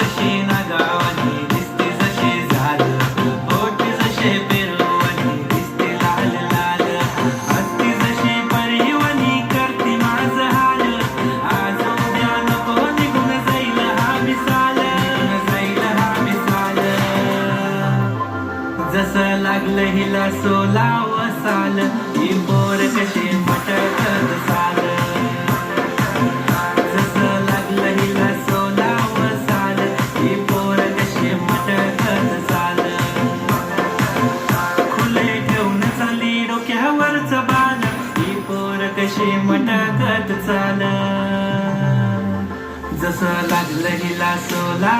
कशी नागावानी दिसते जशी झाल, ओठ जसे पेरूवानी दिसते लाल लाल, हसती जशी परीवानी करते माझ हाल, आज उद्या नको निघून जाईल हा विसाल, जाईल हा विसाल. जसं लागलं हिला सोलाव साल, ही पोर कशी मटकत साल. जसं लागलं हिला सोलाव साल, ही पोर कशी मटकत साल. खुले ठेवून चाली डोक्यावरच बाल, ही पोर कशी मटकत चाल. जसं लागलं हिला सोलाव